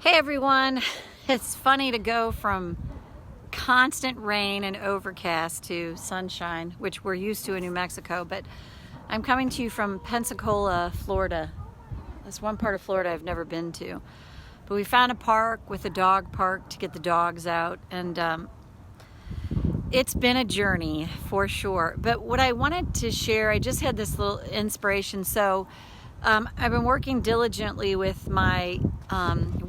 Hey everyone, it's funny to go from constant rain and overcast to sunshine, which we're used to in New Mexico, but I'm coming to you from Pensacola, Florida. That's one part of Florida I've never been to. But we found a park with a dog park to get the dogs out, and it's been a journey for sure. But what I wanted to share, I just had this little inspiration. So I've been working diligently with my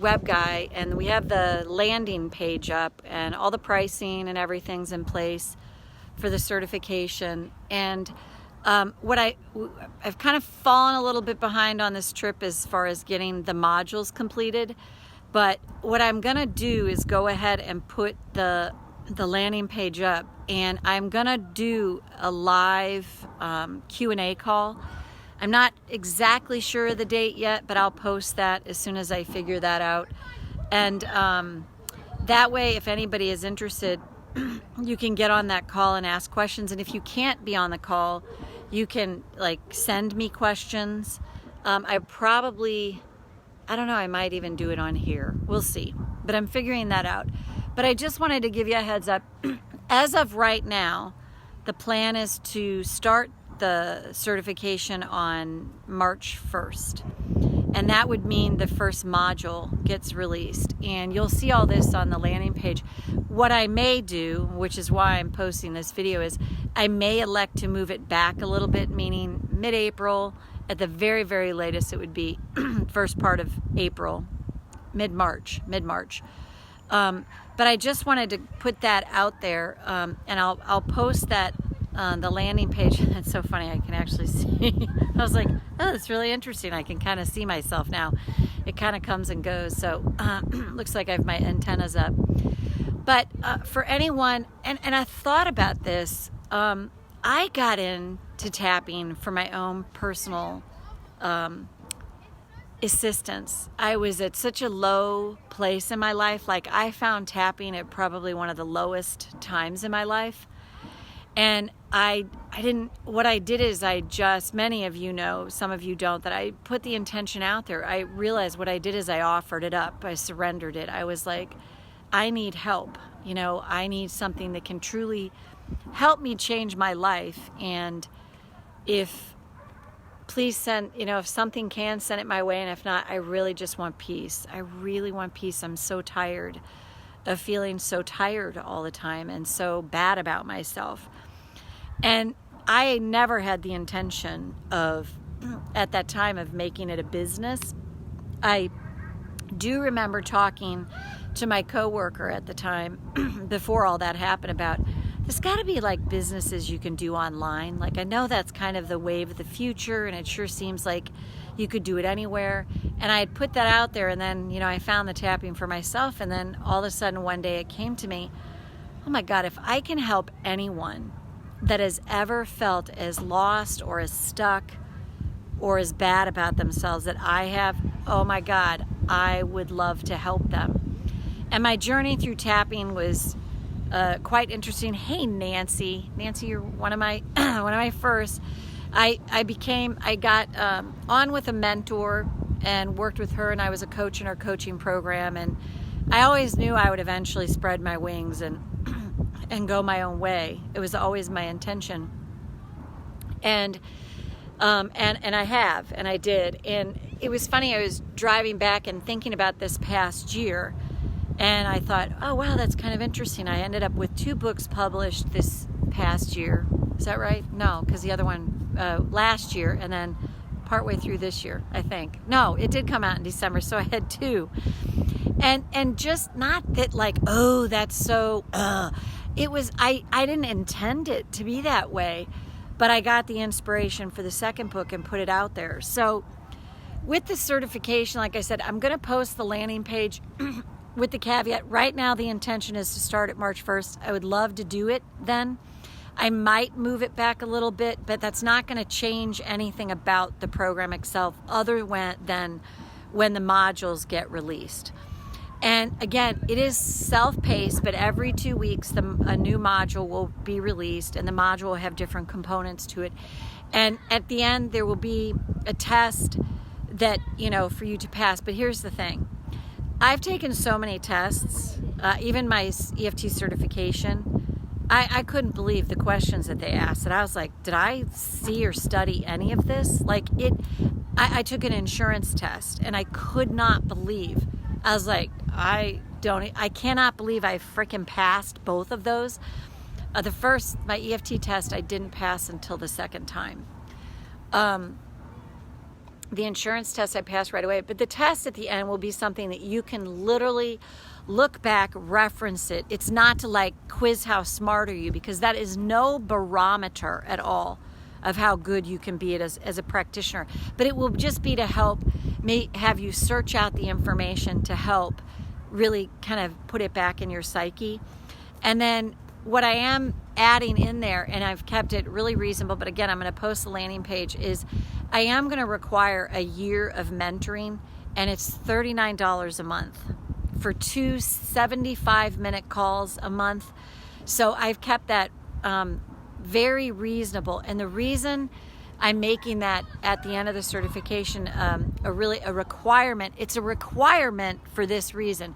web guy, and we have the landing page up and all the pricing and everything's in place for the certification. And I've kind of fallen a little bit behind on this trip as far as getting the modules completed. But what I'm gonna do is go ahead and put the landing page up, and I'm gonna do a live Q&A call. I'm not exactly sure of the date yet, but I'll post that as soon as I figure that out. And that way, if anybody is interested, you can get on that call and ask questions. And if you can't be on the call, you can send me questions. I don't know, I might even do it on here. We'll see. But I'm figuring that out. But I just wanted to give you a heads up. As of right now, the plan is to start the certification on March 1st. And that would mean the first module gets released. And you'll see all this on the landing page. What I may do, which is why I'm posting this video, is I may elect to move it back a little bit, meaning mid-April. At the very, very latest, it would be first part of April, mid-March. But I just wanted to put that out there, and I'll post that the landing page. It's so funny, I can actually see. I was like, oh, that's really interesting. I can kind of see myself now. It kind of comes and goes. So looks like I have my antennas up. But for anyone, and I thought about this, I got into tapping for my own personal assistance. I was at such a low place in my life. I found tapping at probably one of the lowest times in my life. And what I did is many of you know, some of you don't, that I put the intention out there. I realized what I did is I offered it up. I surrendered it. I was like, I need help. I need something that can truly help me change my life. And please send, if something can, send it my way. And if not, I really just want peace. I really want peace. I'm so tired of feeling so tired all the time and so bad about myself. And I never had the intention of, at that time, of making it a business. I do remember talking to my coworker at the time, before all that happened, about there's got to be businesses you can do online. I know that's kind of the wave of the future, and it sure seems like you could do it anywhere. And I had put that out there, and then, I found the tapping for myself, and then all of a sudden one day it came to me, oh my God, if I can help anyone that has ever felt as lost or as stuck or as bad about themselves that I have, oh my God, I would love to help them. And my journey through tapping was quite interesting. Hey, Nancy, you're one of my first. I got on with a mentor and worked with her, and I was a coach in her coaching program. And I always knew I would eventually spread my wings and go my own way. It was always my intention. And I have, and I did. And it was funny, I was driving back and thinking about this past year, and I thought, oh wow, that's kind of interesting. I ended up with 2 books published this past year. Is that right? No, because the other one last year, and then partway through this year, I think. No, it did come out in December, so I had 2. And just not that oh, that's so, it was, I didn't intend it to be that way, but I got the inspiration for the second book and put it out there. So with the certification, like I said, I'm going to post the landing page with the caveat. Right now, the intention is to start at March 1st. I would love to do it then. I might move it back a little bit, but that's not going to change anything about the program itself other than when the modules get released. And again, it is self-paced, but every 2 weeks a new module will be released, and the module will have different components to it. And at the end, there will be a test that, for you to pass. But here's the thing. I've taken so many tests, even my EFT certification. I couldn't believe the questions that they asked. And I was like, did I see or study any of this? Like I took an insurance test and I could not believe. I was like, I cannot believe I freaking passed both of those. My EFT test, I didn't pass until the second time. The insurance test I passed right away, but the test at the end will be something that you can literally look back, reference it. It's not to like quiz how smart are you, because that is no barometer at all of how good you can be as a practitioner. But it will just be to help have you search out the information to help really kind of put it back in your psyche. And then what I am adding in there, and I've kept it really reasonable, but again, I'm going to post the landing page, is I am going to require a year of mentoring, and it's $39 a month for 2 75-minute calls a month. So I've kept that very reasonable. And the reason I'm making that at the end of the certification a requirement, it's a requirement for this reason.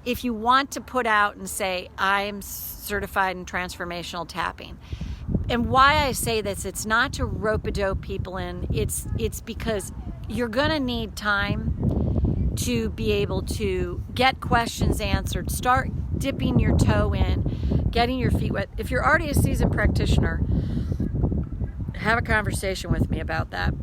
If you want to put out and say, I'm certified in transformational tapping. And why I say this, it's not to rope-a-dope people in, it's because you're going to need time to be able to get questions answered, start dipping your toe in, getting your feet wet. If you're already a seasoned practitioner, have a conversation with me about that.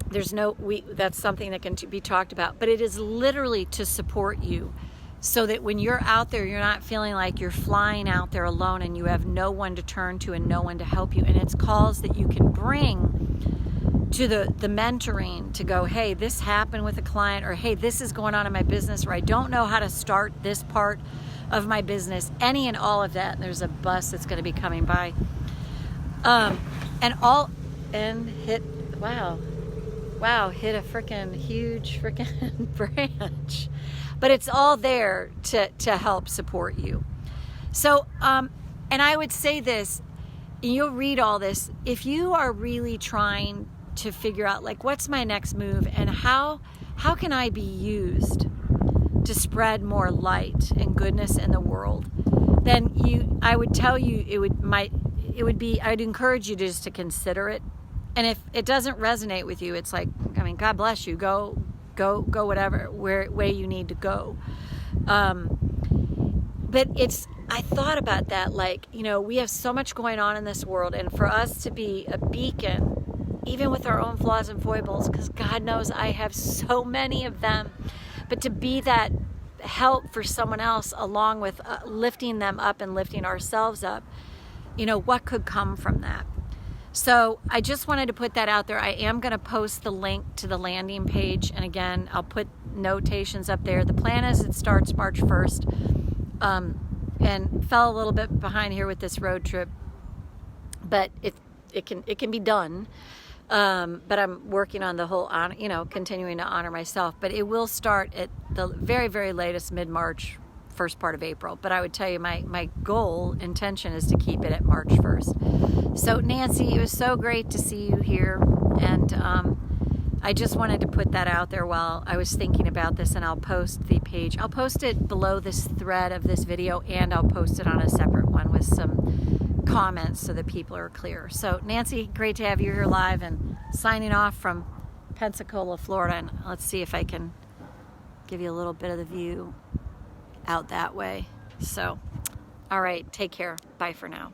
That's something that can be talked about, but it is literally to support you, so that when you're out there, you're not feeling like you're flying out there alone and you have no one to turn to and no one to help you. And it's calls that you can bring to the mentoring to go, hey, this happened with a client, or hey, this is going on in my business, or I don't know how to start this part of my business, any and all of that. And there's a bus that's going to be coming by. Hit a freaking huge freaking branch. But it's all there to help support you. So, and I would say this, you'll read all this, if you are really trying to figure out, like, what's my next move and how can I be used to spread more light and goodness in the world, then I would tell you I'd encourage you just to consider it. And if it doesn't resonate with you, it's like, I mean, God bless you, go whatever way you need to go. But I thought about that, like, we have so much going on in this world, and for us to be a beacon, even with our own flaws and foibles, because God knows I have so many of them, but to be that help for someone else, along with lifting them up and lifting ourselves up, what could come from that? So I just wanted to put that out there. I am going to post the link to the landing page. And again, I'll put notations up there. The plan is it starts March 1st. And fell a little bit behind here with this road trip. But it can be done. But I'm working on the whole, continuing to honor myself. But it will start at the very, very latest, mid-March, first part of April. But I would tell you my intention is to keep it at March 1st. So Nancy, it was so great to see you here, and I just wanted to put that out there while I was thinking about this, and I'll post the page. I'll post it below this thread of this video, and I'll post it on a separate one with some comments so that people are clear. So Nancy, great to have you here live, and signing off from Pensacola, Florida, and let's see if I can give you a little bit of the view out that way. So, all right, take care. Bye for now.